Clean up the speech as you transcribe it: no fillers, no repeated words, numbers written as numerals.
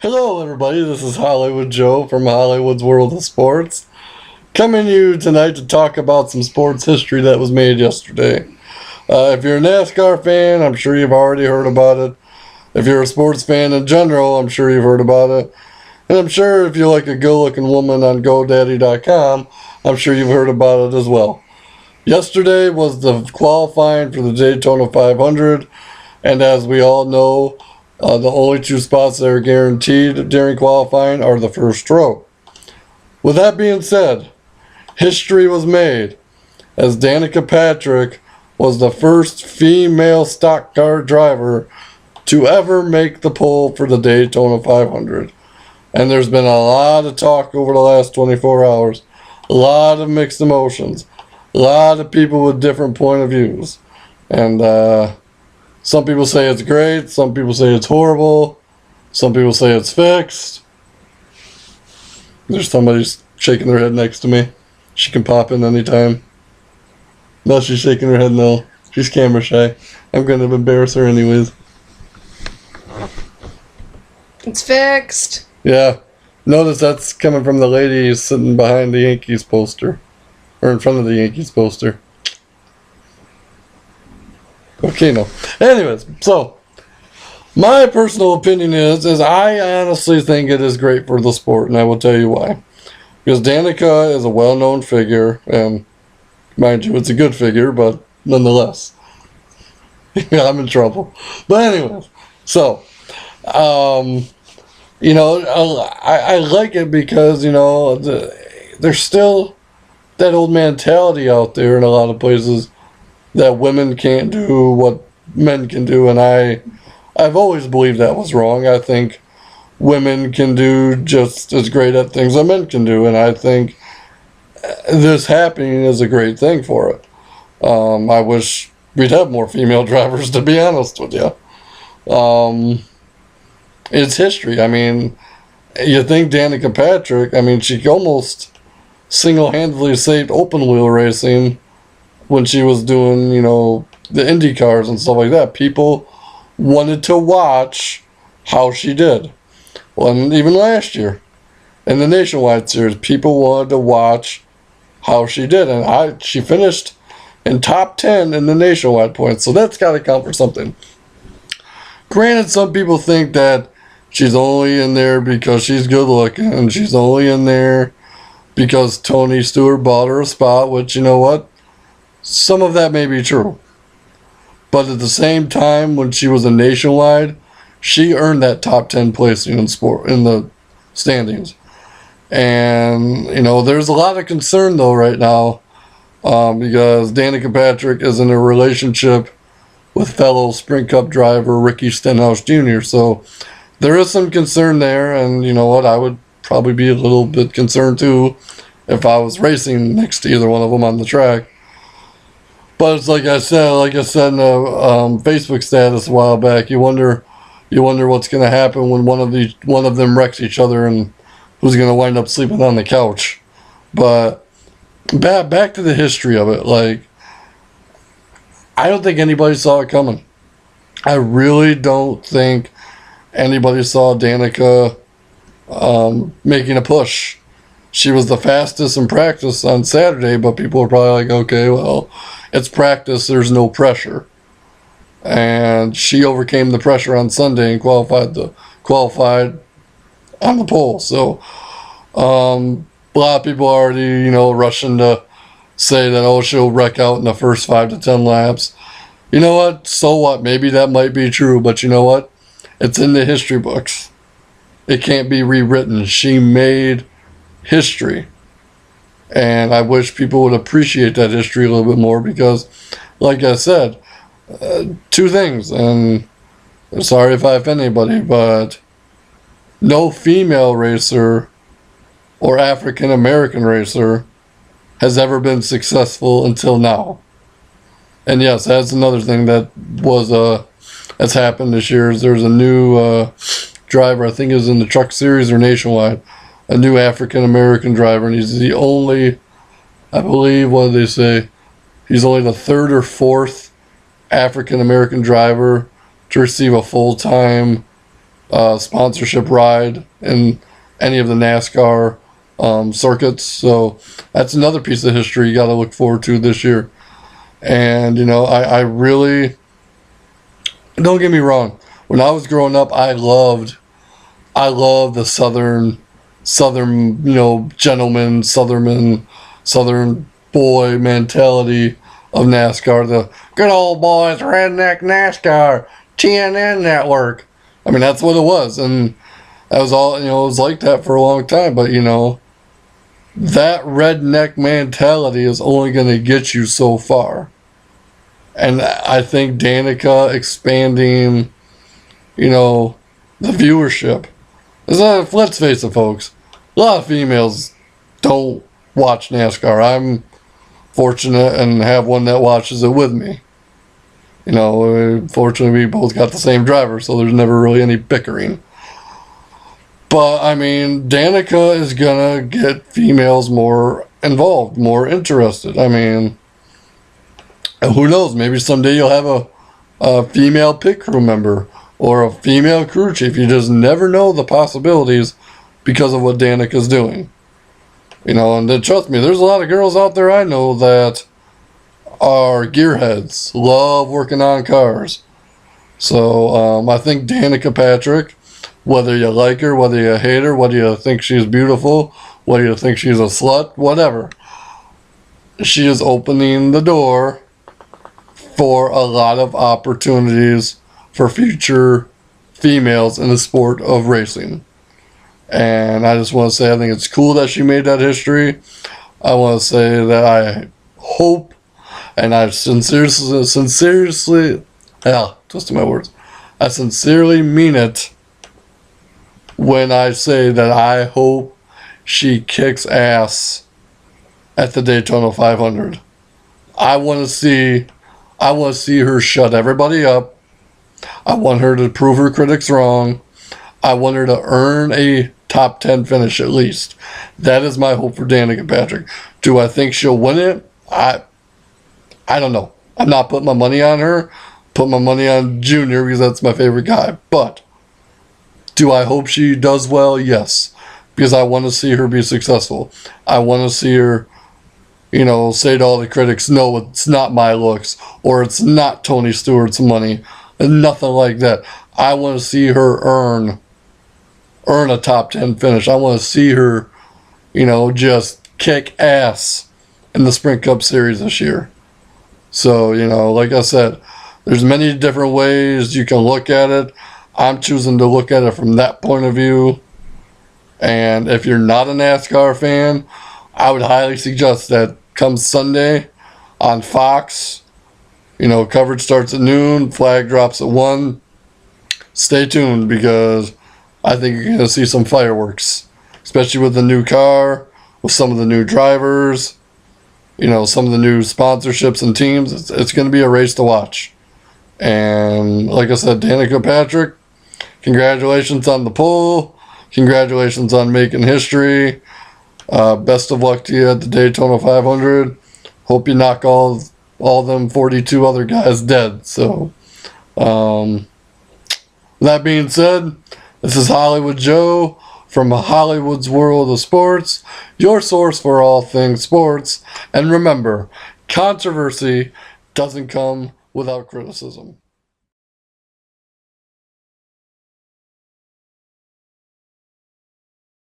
Hello everybody, this is Hollywood Joe from Hollywood's World of Sports, coming to you tonight to talk about some sports history that was made yesterday. If you're a NASCAR fan, I'm sure you've already heard about it. If you're a sports fan in general, I'm sure you've heard about it. And I'm sure if you like a good-looking woman on GoDaddy.com, I'm sure you've heard about it as well. Yesterday was the qualifying for the Daytona 500, and as we all know, the only two spots that are guaranteed during qualifying are the first row. With that being said, history was made as Danica Patrick was the first female stock car driver to ever make the pole for the Daytona 500. And there's been a lot of talk over the last 24 hours, a lot of mixed emotions, a lot of people with different point of views. And some people say it's great, some people say it's horrible, some people say it's fixed. There's somebody shaking their head next to me. She can pop in anytime. No, she's shaking her head no. She's camera shy. I'm going to embarrass her anyways. It's fixed. Yeah. Notice that's coming from the lady sitting behind the Yankees poster. Or in front of the Yankees poster. Okay, no. Anyways, so my personal opinion is I honestly think it is great for the sport, and I will tell you why. Because Danica is a well-known figure, and mind you, it's a good figure, but nonetheless, I'm in trouble. But anyways, so you know, I like it because there's still that old mentality out there in a lot of places that women can't do what men can do, and I've always believed that was wrong. I think women can do just as great at things that men can do, and I think this happening is a great thing for it. I wish we'd have more female drivers, to be honest with you. It's history. I mean, you think Danica Patrick, I mean, she almost single-handedly saved open wheel racing when she was doing, the Indy cars and stuff like that. People wanted to watch how she did. Well, and even last year, in the Nationwide Series, people wanted to watch how she did. And she finished in top 10 in the Nationwide points, so that's got to count for something. Granted, some people think that she's only in there because she's good looking, and she's only in there because Tony Stewart bought her a spot, which, you know what? Some of that may be true. But at the same time, when she was a Nationwide, she earned that top 10 placing in the standings. And, there's a lot of concern, though, right now, because Danica Patrick is in a relationship with fellow Sprint Cup driver Ricky Stenhouse Jr. So there is some concern there, and you know what? I would probably be a little bit concerned, too, if I was racing next to either one of them on the track. But it's like I said in a Facebook status a while back. You wonder what's going to happen when one of them wrecks each other, and who's going to wind up sleeping on the couch. But back to the history of it. Like, I don't think anybody saw it coming. I really don't think anybody saw Danica making a push. She was the fastest in practice on Saturday, but people were probably like, okay, well, it's practice, there's no pressure. And she overcame the pressure on Sunday and qualified on the pole. So a lot of people already, rushing to say that, she'll wreck out in the first 5 to 10 laps. You know what? So what? Maybe that might be true, but you know what? It's in the history books. It can't be rewritten. She made history. And I wish people would appreciate that history a little bit more because, like I said, two things, and I'm sorry if I offend anybody, but no female racer or African American racer has ever been successful until now. And yes, that's another thing that that's happened this year. Is there's a new driver, I think it was in the Truck Series or Nationwide, a new African American driver, and he's the only, I believe, what did they say? He's only the third or fourth African American driver to receive a full-time sponsorship ride in any of the NASCAR circuits. So that's another piece of history you got to look forward to this year. And, you know, I really, don't get me wrong, when I was growing up, I loved the southern, you know, gentleman, southern boy mentality of NASCAR. The good old boys, redneck NASCAR, TNN network. I mean, that's what it was. And that was all, you know, it was like that for a long time. But, you know, that redneck mentality is only going to get you so far. And I think Danica expanding, you know, the viewership. Let's face it, folks. A lot of females don't watch NASCAR. I'm fortunate and have one that watches it with me. You know, fortunately, we both got the same driver, so there's never really any bickering. But, I mean, Danica is gonna get females more involved, more interested. I mean, who knows? Maybe someday you'll have a female pit crew member or a female crew chief. You just never know the possibilities because of what Danica's doing. You know, and then, trust me, there's a lot of girls out there I know that are gearheads, love working on cars. So I think Danica Patrick, whether you like her, whether you hate her, whether you think she's beautiful, whether you think she's a slut, whatever, she is opening the door for a lot of opportunities for future females in the sport of racing. And I just want to say I think it's cool that she made that history. I want to say that I hope, and I sincerely, twisting my words, I sincerely mean it when I say that I hope she kicks ass at the Daytona 500. I want to see her shut everybody up. I want her to prove her critics wrong. I want her to earn a top 10 finish at least. That is my hope for Danica Patrick. Do I think she'll win it? I don't know. I'm not putting my money on her. Put my money on Junior because that's my favorite guy. But do I hope she does well? Yes. Because I want to see her be successful. I want to see her, you know, say to all the critics, no, it's not my looks, or it's not Tony Stewart's money, and nothing like that. I want to see her earn a top 10 finish. I want to see her, you know, just kick ass in the Sprint Cup Series this year. So, you know, like I said, there's many different ways you can look at it. I'm choosing to look at it from that point of view. And if you're not a NASCAR fan, I would highly suggest that come Sunday on Fox, you know, coverage starts at noon, flag drops at 1. Stay tuned because I think you're going to see some fireworks, especially with the new car, with some of the new drivers, you know, some of the new sponsorships and teams. It's going to be a race to watch. And like I said, Danica Patrick, congratulations on the pole. Congratulations on making history. Best of luck to you at the Daytona 500. Hope you knock all them 42 other guys dead. So, that being said, this is Hollywood Joe from Hollywood's World of Sports, your source for all things sports. And remember, controversy doesn't come without criticism.